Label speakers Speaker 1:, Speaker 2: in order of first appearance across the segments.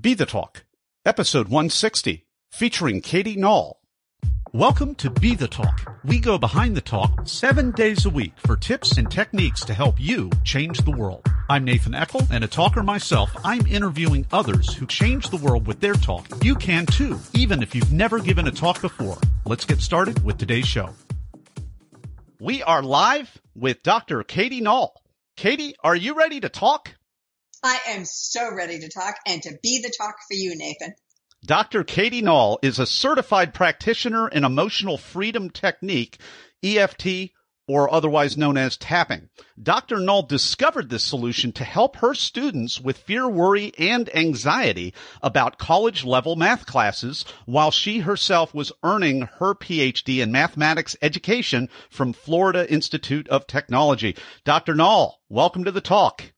Speaker 1: Be the Talk, episode 160, featuring Katie Nall. Welcome to Be the Talk. We go behind the talk 7 days a week for tips and techniques to help you change the world. I'm Nathan Eckel, and a talker myself. I'm interviewing others who change the world with their talk. You can too, even if you've never given a talk before. Let's get started with today's show. We are live with Dr. Katie Nall. Katie, are you ready to talk?
Speaker 2: I am so ready to talk and to be the talk for you, Nathan.
Speaker 1: Dr. Katie Nall is a certified practitioner in emotional freedom technique, EFT, or otherwise known as tapping. Dr. Nall discovered this solution to help her students with fear, worry, and anxiety about college-level math classes while she herself was earning her Ph.D. in mathematics education from Florida Institute of Technology. Dr. Nall, welcome to the talk.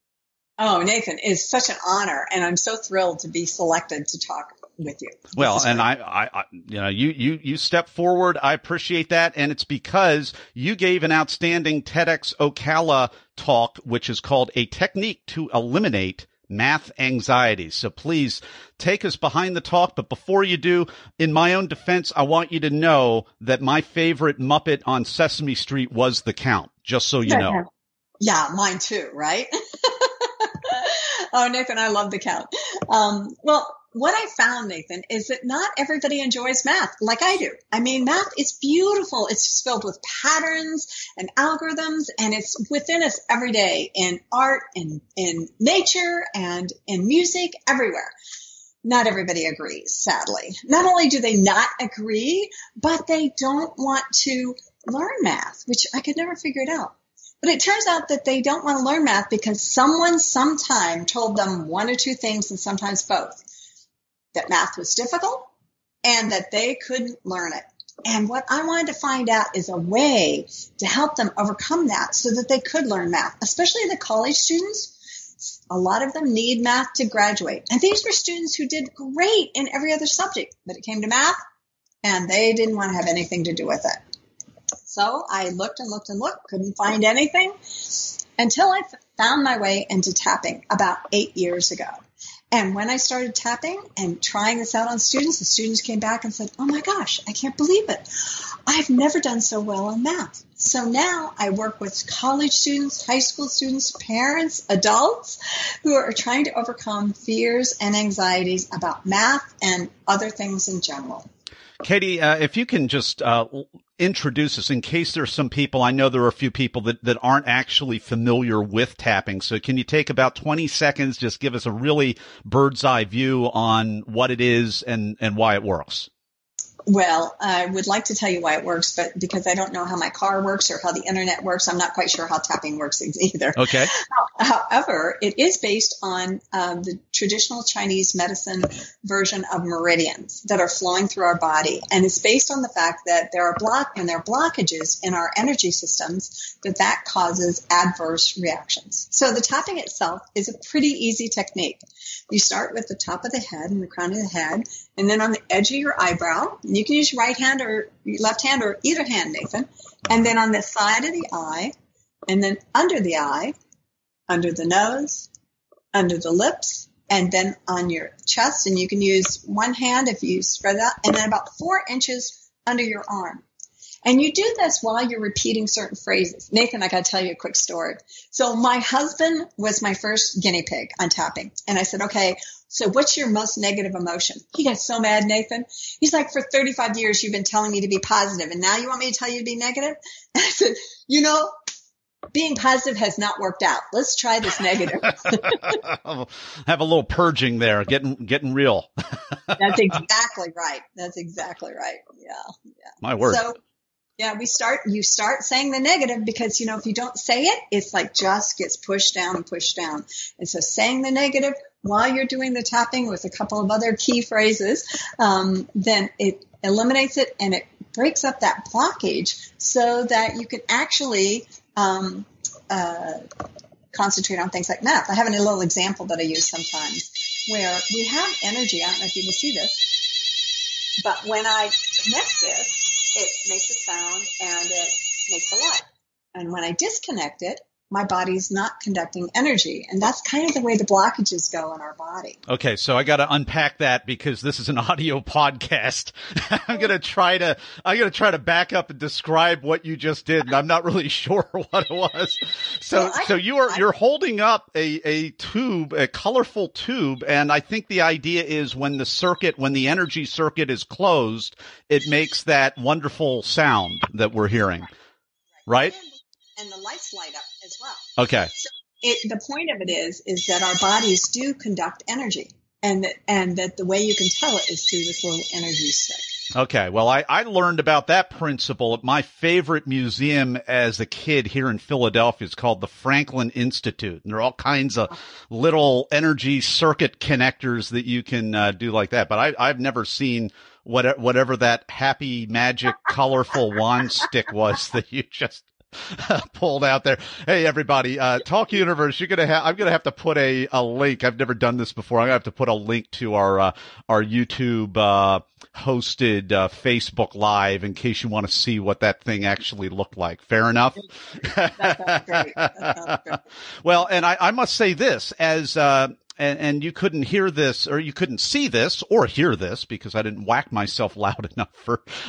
Speaker 2: Oh, Nathan, it's such an honor, and I'm so thrilled to be selected to talk with you.
Speaker 1: Well, and I, you step forward. I appreciate that. And it's because you gave an outstanding TEDx Ocala talk, which is called A Technique to Eliminate Math Anxiety. So please take us behind the talk. But before you do, in my own defense, I want you to know that my favorite Muppet on Sesame Street was the Count, just so you know.
Speaker 2: Yeah, mine too, right? Oh, Nathan, I love the Count. Well, what I found, Nathan, is that not everybody enjoys math like I do. I mean, math is beautiful. It's just filled with patterns and algorithms, and it's within us every day in art, in nature, and in music, everywhere. Not everybody agrees, sadly. Not only do they not agree, but they don't want to learn math, which I could never figure it out. But it turns out that they don't want to learn math because someone sometime told them one or two things, and sometimes both. That math was difficult and that they couldn't learn it. And what I wanted to find out is a way to help them overcome that so that they could learn math, especially the college students. A lot of them need math to graduate. And these were students who did great in every other subject, but it came to math and they didn't want to have anything to do with it. So I looked and looked and looked, couldn't find anything until I found my way into tapping about 8 years ago. And when I started tapping and trying this out on students, the students came back and said, oh my gosh, I can't believe it. I've never done so well in math. So now I work with college students, high school students, parents, adults who are trying to overcome fears and anxieties about math and other things in general.
Speaker 1: Katie, if you can just introduce us, in case there's some people, I know there are a few people that aren't actually familiar with tapping. So can you take about 20 seconds, just give us a really bird's eye view on what it is and why it works? Well,
Speaker 2: I would like to tell you why it works, but because I don't know how my car works or how the internet works, I'm not quite sure how tapping works either.
Speaker 1: Okay.
Speaker 2: However, it is based on the traditional Chinese medicine version of meridians that are flowing through our body. And it's based on the fact that there are blockages in our energy systems that causes adverse reactions. So the tapping itself is a pretty easy technique. You start with the top of the head and the crown of the head, and then on the edge of your eyebrow. You can use your right hand or your left hand or either hand, Nathan. And then on the side of the eye, and then under the eye, under the nose, under the lips, and then on your chest. And you can use one hand if you spread out, and then about 4 inches under your arm. And you do this while you're repeating certain phrases. Nathan, I got to tell you a quick story. So my husband was my first guinea pig on tapping. And I said, okay, so what's your most negative emotion? He got so mad, Nathan. He's like, for 35 years, you've been telling me to be positive, and now you want me to tell you to be negative? And I said, being positive has not worked out. Let's try this negative.
Speaker 1: Have a little purging there, getting real.
Speaker 2: That's exactly right. Yeah.
Speaker 1: My word.
Speaker 2: So, yeah, you start saying the negative because, if you don't say it, it's like just gets pushed down and pushed down. And so saying the negative while you're doing the tapping with a couple of other key phrases, then it eliminates it and it breaks up that blockage so that you can actually concentrate on things like math. I have a little example that I use sometimes where we have energy. I don't know if you can see this, but when I connect this, it makes a sound and it makes a light. And when I disconnect it, my body's not conducting energy. And that's kind of the way the blockages go in our body.
Speaker 1: Okay, so I got to unpack that because this is an audio podcast. I'm going to try to back up and describe what you just did, and I'm not really sure what it was. So you're holding up a tube, a colorful tube, and I think the idea is when the energy circuit is closed, it makes that wonderful sound that we're hearing, right?
Speaker 2: And the lights light up as well.
Speaker 1: Okay.
Speaker 2: So the point of it is that our bodies do conduct energy, and that the way you can tell it is through this little energy stick.
Speaker 1: Okay. Well, I learned about that principle at my favorite museum as a kid here in Philadelphia. It's called the Franklin Institute. And there are all kinds of little energy circuit connectors that you can do like that. But I've never seen whatever that happy, magic, colorful wand stick was that you just pulled out there. Hey, everybody, Talk Universe, I'm going to have to put a link. I've never done this before. I'm going to have to put a link to our YouTube, hosted, Facebook Live in case you want to see what that thing actually looked like. Fair enough?
Speaker 2: That sounds great. That sounds great.
Speaker 1: Well, and I must say this and you couldn't hear this or you couldn't see this or hear this because I didn't whack myself loud enough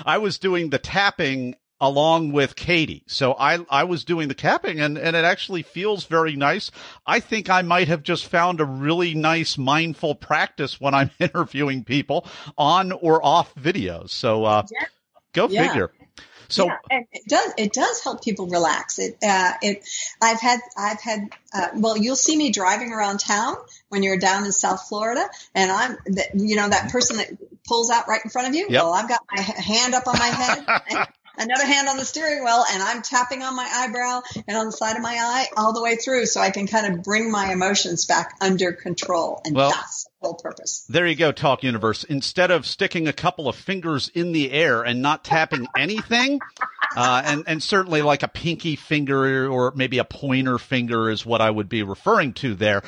Speaker 1: I was doing the tapping along with Katie. So I was doing the tapping and it actually feels very nice. I think I might have just found a really nice mindful practice when I'm interviewing people on or off videos. So, go figure. So,
Speaker 2: and it does help people relax. Well, you'll see me driving around town when you're down in South Florida, and I'm that person that pulls out right in front of you.
Speaker 1: Yep.
Speaker 2: Well, I've got my hand up on my head. And another hand on the steering wheel, and I'm tapping on my eyebrow and on the side of my eye all the way through so I can kind of bring my emotions back under control. And that's the whole purpose.
Speaker 1: There you go, Talk Universe. Instead of sticking a couple of fingers in the air and not tapping anything, and certainly like a pinky finger or maybe a pointer finger is what I would be referring to there.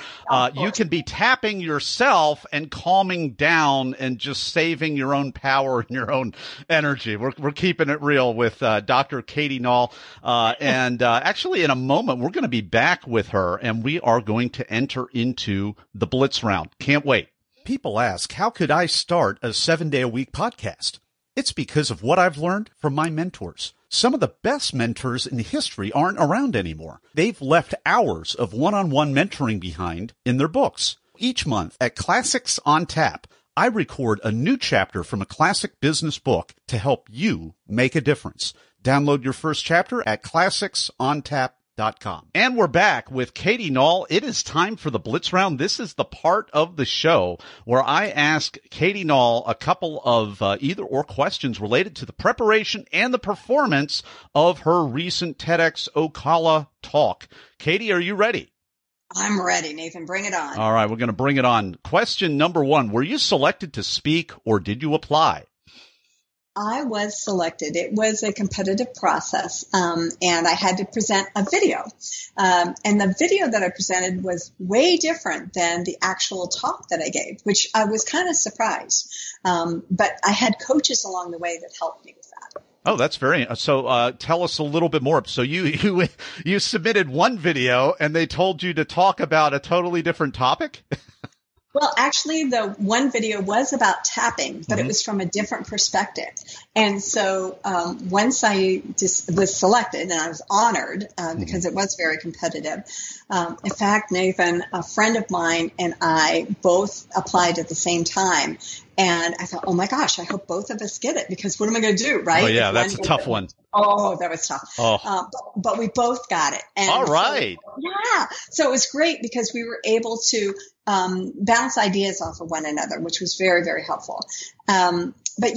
Speaker 1: You can be tapping yourself and calming down and just saving your own power and your own energy. We're keeping it real with Dr. Katie Nall. And actually, in a moment, we're going to be back with her, and we are going to enter into the Blitz round. Can't wait. People ask, how could I start a 7-day-a-week podcast? It's because of what I've learned from my mentors. Some of the best mentors in history aren't around anymore. They've left hours of one-on-one mentoring behind in their books. Each month at Classics on Tap, I record a new chapter from a classic business book to help you make a difference. Download your first chapter at classicsontap.com. And we're back with Katie Nall. It is time for the Blitz Round. This is the part of the show where I ask Katie Nall a couple of either or questions related to the preparation and the performance of her recent TEDx Ocala talk. Katie, are you ready?
Speaker 2: I'm ready, Nathan. Bring it on.
Speaker 1: All right, we're going to bring it on. Question number 1, were you selected to speak or did you apply?
Speaker 2: I was selected. It was a competitive process, and I had to present a video. And the video that I presented was way different than the actual talk that I gave, which I was kind of surprised. But I had coaches along the way that helped me with that.
Speaker 1: Oh, that's very, so, tell us a little bit more. So you submitted one video and they told you to talk about a totally different topic?
Speaker 2: Well, actually, the one video was about tapping, but it was from a different perspective. And so once I just was selected, and I was honored because it was very competitive. In fact, Nathan, a friend of mine and I both applied at the same time. And I thought, oh, my gosh, I hope both of us get it because what am I going to do, right?
Speaker 1: Oh, yeah, that's a tough one.
Speaker 2: Oh, that was tough.
Speaker 1: Oh.
Speaker 2: But we both got it. And
Speaker 1: all right.
Speaker 2: So it was great because we were able to bounce ideas off of one another, which was very, very helpful. But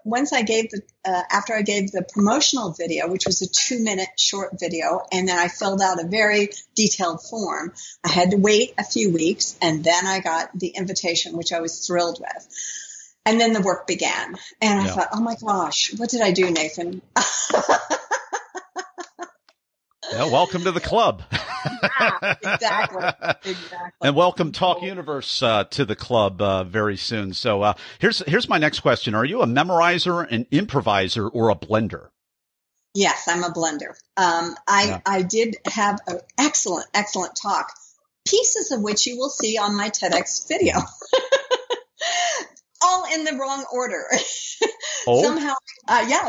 Speaker 2: once I gave after I gave the promotional video, which was a 2-minute short video, and then I filled out a very detailed form, I had to wait a few weeks, and then I got the invitation, which I was thrilled with. And then the work began. And I thought, oh my gosh, what did I do, Nathan?
Speaker 1: Yeah, welcome to the club.
Speaker 2: Exactly.
Speaker 1: And welcome Talk Universe to the club very soon. So here's my next question. Are you a memorizer, an improviser, or a blender?
Speaker 2: Yes, I'm a blender. I did have an excellent talk, pieces of which you will see on my TEDx video. All in the wrong order.
Speaker 1: Oh.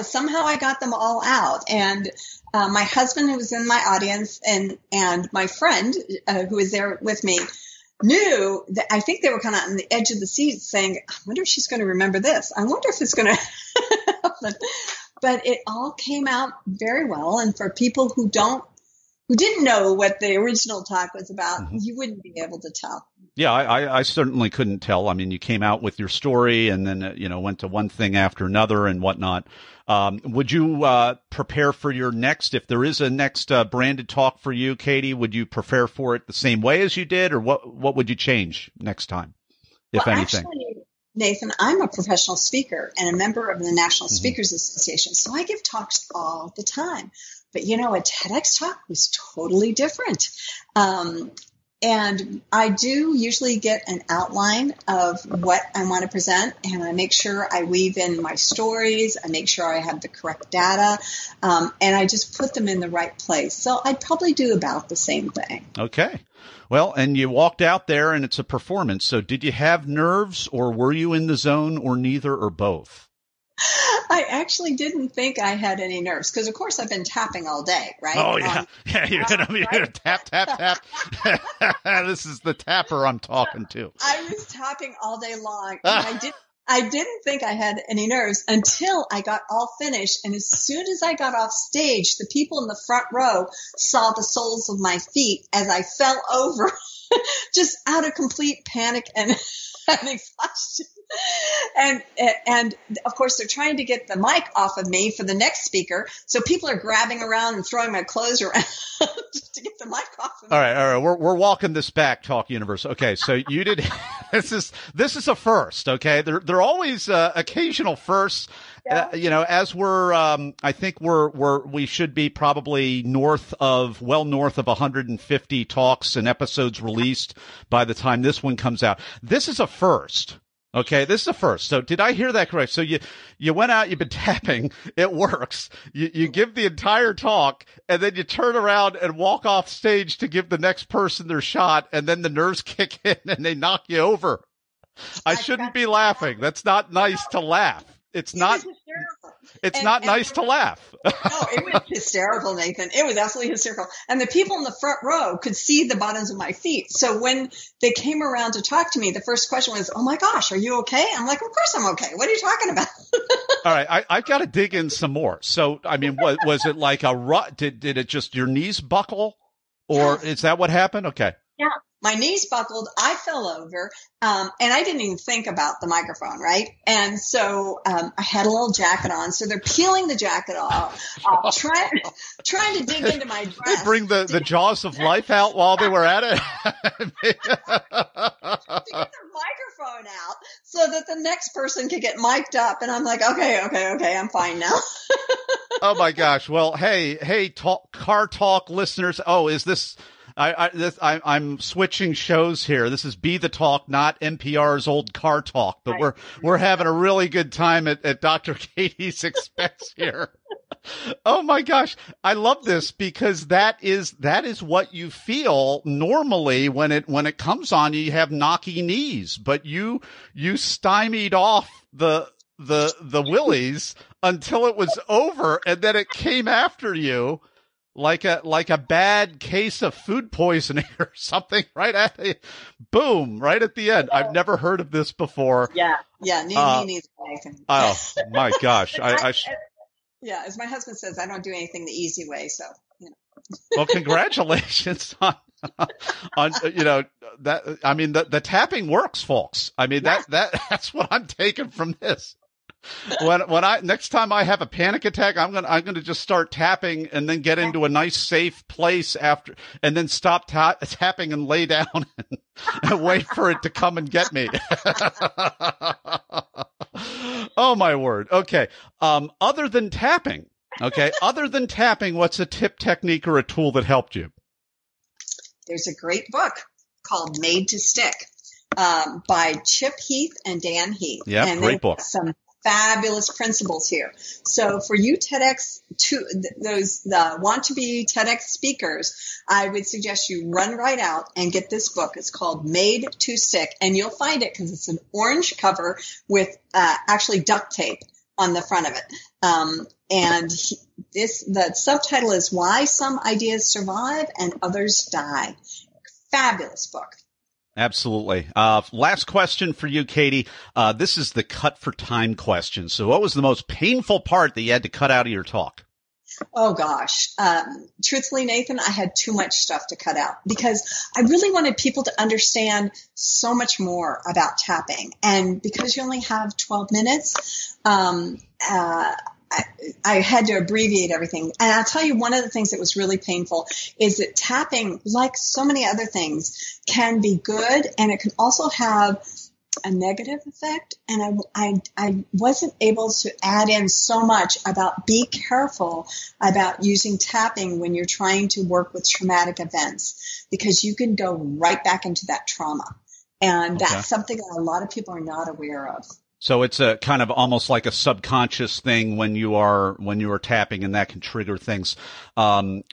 Speaker 2: Somehow I got them all out. And my husband, who was in my audience, and my friend who was there with me, knew that I think they were kind of on the edge of the seat saying, I wonder if she's going to remember this. I wonder if it's going to happen. But it all came out very well. And for people who didn't know what the original talk was about, you wouldn't be able to tell.
Speaker 1: Yeah, I certainly couldn't tell. I mean, you came out with your story and then, went to one thing after another and whatnot. Would you prepare for your next, if there is a next branded talk for you, Katie, would you prepare for it the same way as you did, or what would you change next time, if anything?
Speaker 2: Actually, Nathan, I'm a professional speaker and a member of the National Speakers Association, so I give talks all the time. But, a TEDx talk was totally different. And I do usually get an outline of what I want to present, and I make sure I weave in my stories. I make sure I have the correct data, and I just put them in the right place. So I'd probably do about the same thing.
Speaker 1: Okay. Well, and you walked out there and it's a performance. So did you have nerves, or were you in the zone, or neither, or both?
Speaker 2: I actually didn't think I had any nerves because, of course, I've been tapping all day, right?
Speaker 1: Oh, yeah. You're gonna tap, tap, tap. This is the tapper I'm talking to.
Speaker 2: I was tapping all day long, and I didn't think I had any nerves until I got all finished. And as soon as I got off stage, the people in the front row saw the soles of my feet as I fell over, just out of complete panic and exhaustion. And of course, they're trying to get the mic off of me for the next speaker. So people are grabbing around and throwing my clothes around just to get the mic off of me. All
Speaker 1: right. We're walking this back, Talk Universe. Okay. So you did, this is a first. Okay. There are always, occasional firsts. Yeah. As we're, I think we should be probably north of 150 talks and episodes released by the time this one comes out. This is a first. Okay, this is a first. So did I hear that correct? So you went out, you've been tapping, it works. You give the entire talk, and then you turn around and walk off stage to give the next person their shot, and then the nerves kick in and they knock you over. I shouldn't be laughing. That's not nice to laugh. It's not nice to laugh.
Speaker 2: No, it was hysterical, Nathan. It was absolutely hysterical. And the people in the front row could see the bottoms of my feet. So when they came around to talk to me, the first question was, oh my gosh, are you okay? I'm like, of course I'm okay. What are you talking about?
Speaker 1: All right. I've got to dig in some more. So, I mean, was it like did it just your knees buckle, or is that what happened? Okay.
Speaker 2: Yeah. My knees buckled. I fell over, and I didn't even think about the microphone, right? And so I had a little jacket on. So they're peeling the jacket off, trying to dig into my dress.
Speaker 1: They bring the jaws of life out while they were at it.
Speaker 2: To get the microphone out so that the next person could get mic'd up. And I'm like, okay, I'm fine now.
Speaker 1: Oh my gosh. Well, hey, car talk listeners. Oh, is this? I'm switching shows here. This is Be the Talk, not NPR's old car talk, but we're having a really good time at Dr. Katie's expense here. Oh my gosh. I love this because that is what you feel normally when it comes on you. You have knocky knees, but you stymied off the willies until it was over, and then it came after you. Like a bad case of food poisoning or something, right at the boom, right at the end. I've never heard of this before.
Speaker 2: Yeah, me neither.
Speaker 1: Oh my gosh,
Speaker 2: yeah, as my husband says, I don't do anything the easy way, so
Speaker 1: Well, congratulations on that. I mean, the tapping works, folks. I mean that's what I'm taking from this. Next time I have a panic attack, I'm gonna just start tapping and then get into a nice safe place after, and then stop tapping and lay down and wait for it to come and get me. Oh my word. Okay. Other than tapping, what's a tip, technique, or a tool that helped you?
Speaker 2: There's a great book called Made to Stick by Chip Heath and Dan Heath.
Speaker 1: Yeah, great book.
Speaker 2: fabulous principles here. So for you TEDx, those want to be TEDx speakers, I would suggest you run right out and get this book. It's called Made to Stick, and you'll find it because it's an orange cover with actually duct tape on the front of it. The subtitle is Why Some Ideas Survive and Others Die. Fabulous book.
Speaker 1: Absolutely. Last question for you, Katie. This is the cut for time question. So what was the most painful part that you had to cut out of your talk?
Speaker 2: Oh, gosh. Truthfully, Nathan, I had too much stuff to cut out because I really wanted people to understand so much more about tapping. And because you only have 12 minutes, I had to abbreviate everything. And I'll tell you, one of the things that was really painful is that tapping, like so many other things, can be good, and it can also have a negative effect. And I wasn't able to add in so much about be careful about using tapping when you're trying to work with traumatic events, because you can go right back into that trauma. And that's something that a lot of people are not aware of.
Speaker 1: So it's a kind of almost like a subconscious thing when you are tapping, and that can trigger things. I'm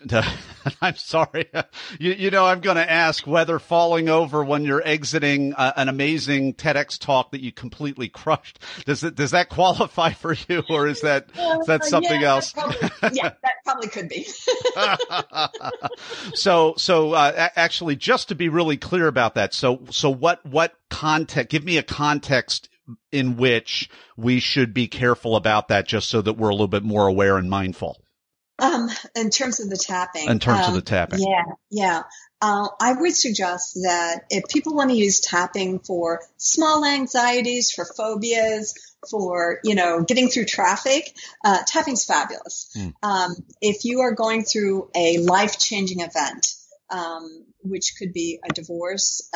Speaker 1: sorry. You know, I'm going to ask whether falling over when you're exiting an amazing TEDx talk that you completely crushed, does that qualify for you, or is that something else?
Speaker 2: That probably could be.
Speaker 1: So actually, just to be really clear about that. So what context, give me a context in which we should be careful about that, just so that we're a little bit more aware and mindful.
Speaker 2: In terms of the tapping.
Speaker 1: Yeah.
Speaker 2: I would suggest that if people want to use tapping for small anxieties, for phobias, for, getting through traffic, tapping's fabulous. If you are going through a life-changing event, which could be a divorce,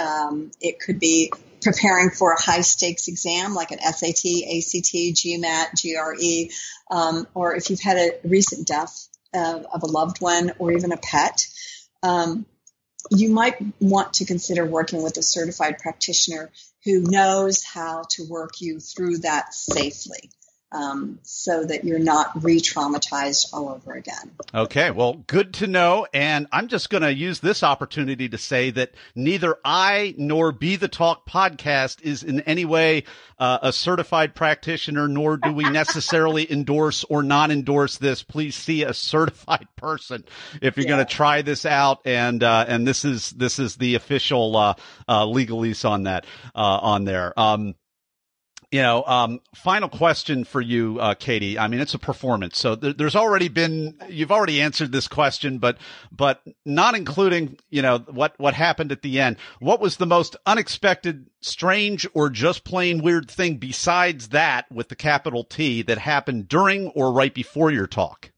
Speaker 2: it could be preparing for a high-stakes exam like an SAT, ACT, GMAT, GRE, or if you've had a recent death of a loved one or even a pet, you might want to consider working with a certified practitioner who knows how to work you through that safely. So that you're not re-traumatized all over again.
Speaker 1: Okay, well, good to know. And I'm just going to use this opportunity to say that neither I nor BeTheTalk podcast is in any way a certified practitioner, nor do we necessarily endorse or not endorse this. Please see a certified person if you're going to try this out. And this is the official legalese on that on there. Final question for you, Katie. I mean, it's a performance. So you've already answered this question, but not including, what happened at the end. What was the most unexpected, strange, or just plain weird thing besides that with the capital T that happened during or right before your talk?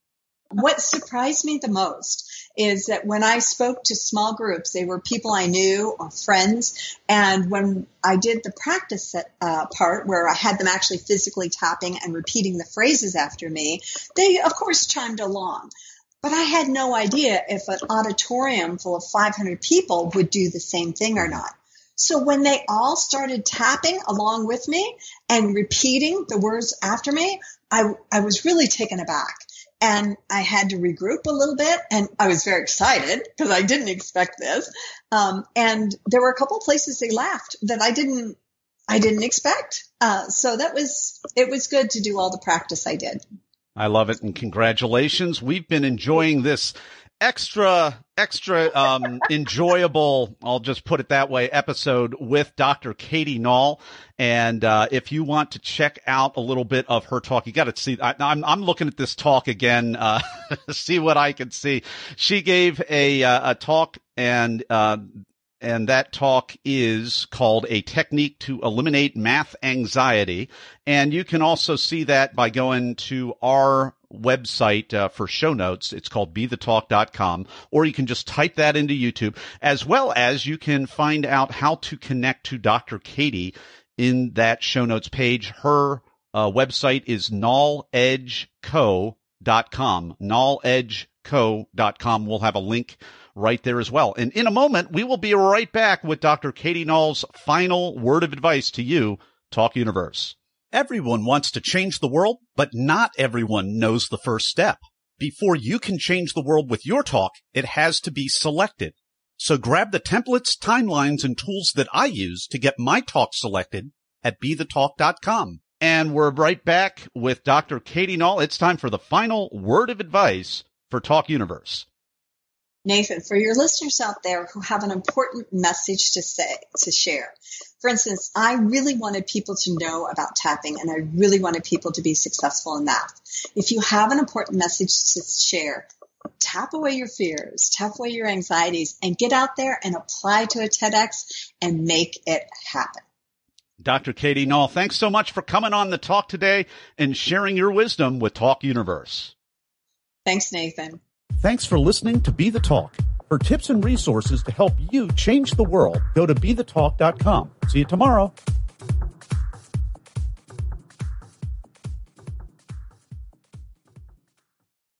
Speaker 2: What surprised me the most is that when I spoke to small groups, they were people I knew or friends. And when I did the practice part where I had them actually physically tapping and repeating the phrases after me, they, of course, chimed along. But I had no idea if an auditorium full of 500 people would do the same thing or not. So when they all started tapping along with me and repeating the words after me, I was really taken aback. And I had to regroup a little bit, and I was very excited because I didn't expect this. And there were a couple of places they laughed that I didn't expect. So it was good to do all the practice I did.
Speaker 1: I love it, and congratulations. We've been enjoying this extra enjoyable, I'll just put it that way, episode with Dr. Katie Nall. And if you want to check out a little bit of her talk, you got to see. I'm looking at this talk again, see what I can see. She gave a talk, and that talk is called A Technique to Eliminate Math Anxiety. And you can also see that by going to our website for show notes. It's called BeTheTalk.com, or you can just type that into YouTube, as well as you can find out how to connect to Dr. Katie in that show notes page. Her website is NallEdgeCo.com. NallEdgeCo.com. We'll have a link right there as well. And in a moment, we will be right back with Dr. Katie Nall's final word of advice to you, Talk Universe. Everyone wants to change the world, but not everyone knows the first step. Before you can change the world with your talk, it has to be selected. So grab the templates, timelines, and tools that I use to get my talk selected at BeTheTalk.com. And we're right back with Dr. Katie Nall. It's time for the final word of advice for Talk Universe.
Speaker 2: Nathan, for your listeners out there who have an important message to share. For instance, I really wanted people to know about tapping, and I really wanted people to be successful in math. If you have an important message to share, tap away your fears, tap away your anxieties, and get out there and apply to a TEDx and make it happen.
Speaker 1: Dr. Katie Nall, thanks so much for coming on the talk today and sharing your wisdom with Talk Universe.
Speaker 2: Thanks, Nathan.
Speaker 1: Thanks for listening to Be the Talk. For tips and resources to help you change the world, go to BeTheTalk.com. See you tomorrow.